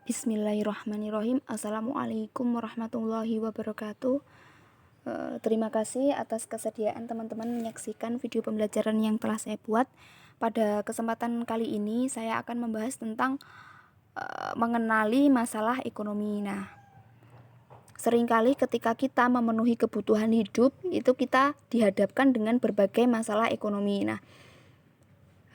Bismillahirrahmanirrahim. Assalamualaikum warahmatullahi wabarakatuh. Terima kasih atas kesediaan teman-teman menyaksikan video pembelajaran yang telah saya buat. Pada kesempatan kali ini saya akan membahas tentang mengenali masalah ekonomi. Nah, seringkali ketika kita memenuhi kebutuhan hidup itu kita dihadapkan dengan berbagai masalah ekonomi. Nah,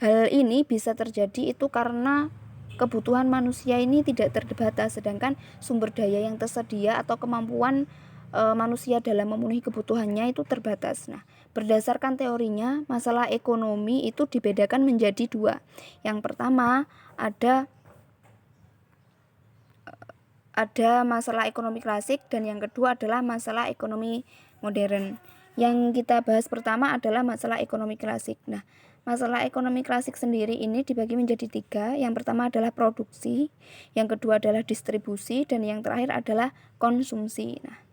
hal ini bisa terjadi itu karena kebutuhan manusia ini tidak terbatas, sedangkan sumber daya yang tersedia atau kemampuan manusia dalam memenuhi kebutuhannya itu terbatas. Nah, berdasarkan teorinya, masalah ekonomi itu dibedakan menjadi dua. Yang pertama ada masalah ekonomi klasik dan yang kedua adalah masalah ekonomi modern. Yang kita bahas pertama adalah masalah ekonomi klasik. Nah, masalah ekonomi klasik sendiri ini dibagi menjadi tiga. Yang pertama adalah produksi, yang kedua adalah distribusi, dan yang terakhir adalah konsumsi. Nah,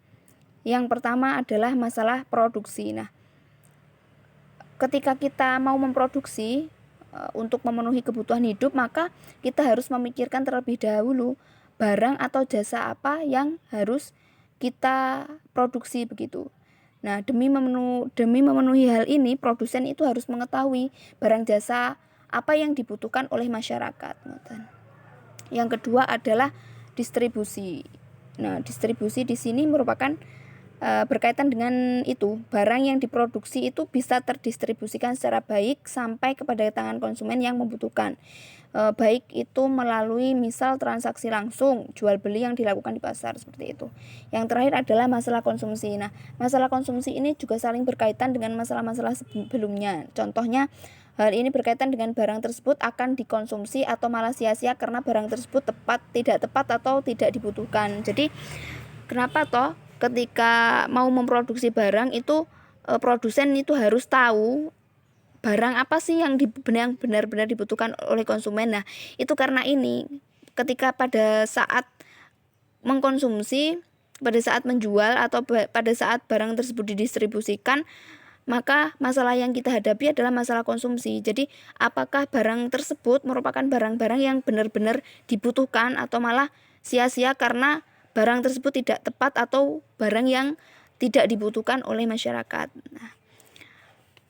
yang pertama adalah masalah produksi. Nah, ketika kita mau memproduksi untuk memenuhi kebutuhan hidup, maka kita harus memikirkan terlebih dahulu barang atau jasa apa yang harus kita produksi begitu. Nah, demi memenuhi hal ini, produsen itu harus mengetahui barang jasa apa yang dibutuhkan oleh masyarakat. Yang kedua adalah distribusi. Nah, distribusi di sini merupakan berkaitan dengan itu, barang yang diproduksi itu bisa terdistribusikan secara baik sampai kepada tangan konsumen yang membutuhkan. Baik itu melalui misal transaksi langsung, jual beli yang dilakukan di pasar seperti itu. Yang terakhir adalah masalah konsumsi. Nah, masalah konsumsi ini juga saling berkaitan dengan masalah-masalah sebelumnya. Contohnya, hal ini berkaitan dengan barang tersebut akan dikonsumsi atau malah sia-sia karena barang tersebut tidak tepat atau tidak dibutuhkan. Jadi, kenapa toh ketika mau memproduksi barang itu produsen itu harus tahu barang apa sih yang benar-benar dibutuhkan oleh konsumen. Nah, itu karena ini ketika pada saat mengkonsumsi, pada saat menjual atau pada saat barang tersebut didistribusikan, maka masalah yang kita hadapi adalah masalah konsumsi. Jadi, apakah barang tersebut merupakan barang-barang yang benar-benar dibutuhkan atau malah sia-sia karena barang tersebut tidak tepat atau barang yang tidak dibutuhkan oleh masyarakat. Nah,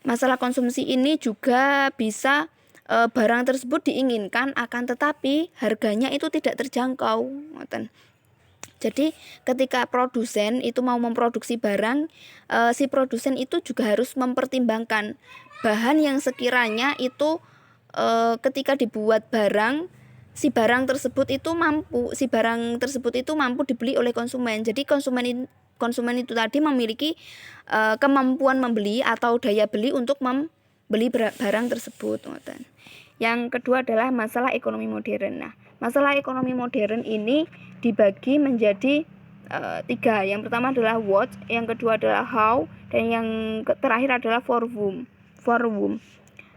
masalah konsumsi ini juga bisa barang tersebut diinginkan akan tetapi harganya itu tidak terjangkau. Jadi ketika produsen itu mau memproduksi barang, si produsen itu juga harus mempertimbangkan bahan yang sekiranya itu ketika dibuat barang, si barang tersebut itu mampu dibeli oleh konsumen. Jadi konsumen itu tadi memiliki kemampuan membeli atau daya beli untuk membeli barang tersebut. Yang kedua adalah masalah ekonomi modern. Nah, masalah ekonomi modern ini dibagi menjadi tiga. Yang pertama adalah what, yang kedua adalah how, dan yang terakhir adalah for whom.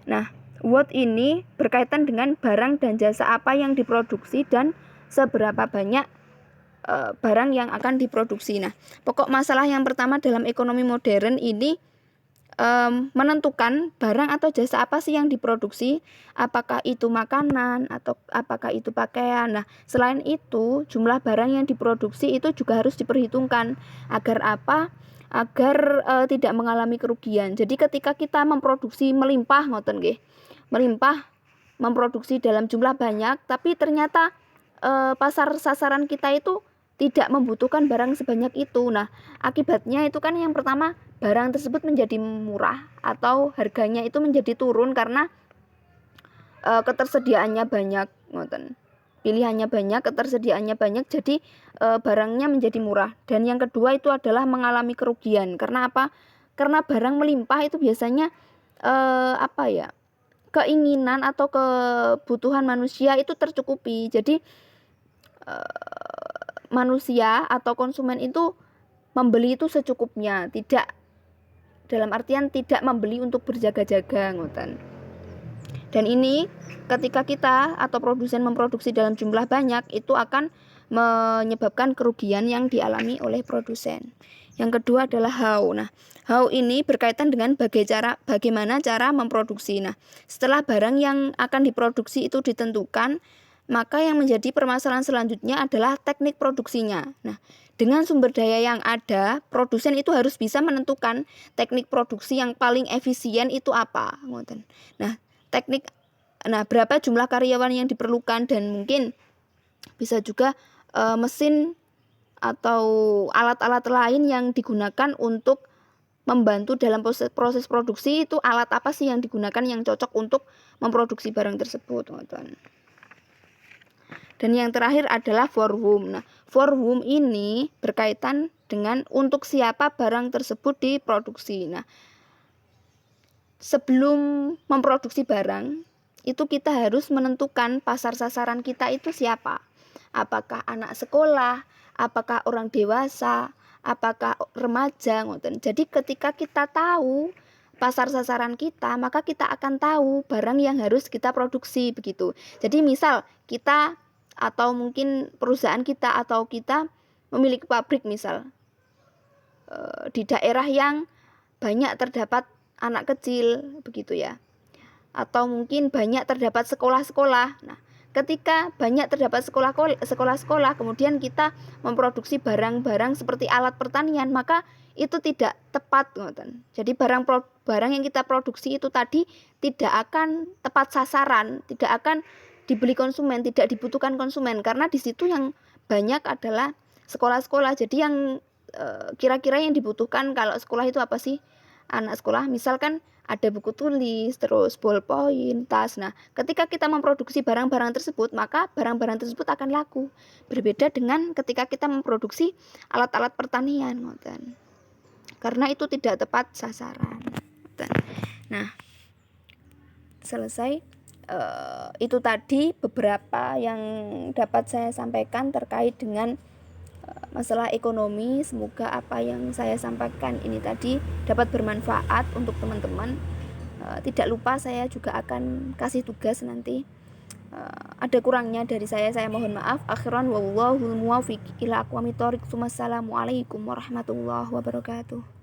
Nah, what ini berkaitan dengan barang dan jasa apa yang diproduksi dan seberapa banyak barang yang akan diproduksi. Nah, pokok masalah yang pertama dalam ekonomi modern ini menentukan barang atau jasa apa sih yang diproduksi, apakah itu makanan atau apakah itu pakaian. Nah, selain itu jumlah barang yang diproduksi itu juga harus diperhitungkan agar apa? Agar tidak mengalami kerugian. Jadi ketika kita memproduksi melimpah memproduksi dalam jumlah banyak, tapi ternyata pasar sasaran kita itu tidak membutuhkan barang sebanyak itu. Nah, akibatnya itu kan yang pertama barang tersebut menjadi murah atau harganya itu menjadi turun karena ketersediaannya banyak, pilihannya banyak, ketersediaannya banyak, jadi barangnya menjadi murah. Dan yang kedua itu adalah mengalami kerugian. Karena apa? Karena barang melimpah itu biasanya keinginan atau kebutuhan manusia itu tercukupi. Jadi manusia atau konsumen itu membeli itu secukupnya, tidak dalam artian tidak membeli untuk berjaga-jaga. Dan ini ketika kita atau produsen memproduksi dalam jumlah banyak itu akan menyebabkan kerugian yang dialami oleh produsen. Yang kedua adalah how. Nah, how ini berkaitan dengan bagaimana cara memproduksi. Nah, setelah barang yang akan diproduksi itu ditentukan, maka yang menjadi permasalahan selanjutnya adalah teknik produksinya. Nah, dengan sumber daya yang ada, produsen itu harus bisa menentukan teknik produksi yang paling efisien itu apa. Nah, berapa jumlah karyawan yang diperlukan, dan mungkin bisa juga mesin atau alat-alat lain yang digunakan untuk membantu dalam proses produksi. Itu alat apa sih yang digunakan yang cocok untuk memproduksi barang tersebut, teman-teman. Dan yang terakhir adalah for whom. Nah, for whom ini berkaitan dengan untuk siapa barang tersebut diproduksi. Nah, sebelum memproduksi barang, itu kita harus menentukan pasar sasaran kita itu siapa. Apakah anak sekolah, apakah orang dewasa, apakah remaja, ngoten. Jadi ketika kita tahu pasar sasaran kita, maka kita akan tahu barang yang harus kita produksi, begitu. Jadi misal kita atau mungkin perusahaan kita atau kita memiliki pabrik misal di daerah yang banyak terdapat anak kecil, begitu ya, atau mungkin banyak terdapat sekolah-sekolah. Nah, ketika banyak terdapat sekolah-sekolah, kemudian kita memproduksi barang-barang seperti alat pertanian, maka itu tidak tepat, ngoten. Jadi barang yang kita produksi itu tadi tidak akan tepat sasaran, tidak akan dibeli konsumen, tidak dibutuhkan konsumen, karena di situ yang banyak adalah sekolah-sekolah. Jadi yang kira-kira yang dibutuhkan kalau sekolah itu apa sih? Anak sekolah misalkan ada buku tulis, terus ballpoint, tas. Nah, ketika kita memproduksi barang-barang tersebut, maka barang-barang tersebut akan laku. Berbeda dengan ketika kita memproduksi alat-alat pertanian, ngoten. Karena itu tidak tepat sasaran. Nah, selesai. Itu tadi beberapa yang dapat saya sampaikan terkait dengan masalah ekonomi. Semoga apa yang saya sampaikan ini tadi dapat bermanfaat untuk teman-teman. Tidak lupa saya juga akan kasih tugas nanti. Ada kurangnya dari saya mohon maaf. Akhiran wallahul muwaffiq ila aqwamit thoriq. Wassalamualaikum warahmatullahi wabarakatuh.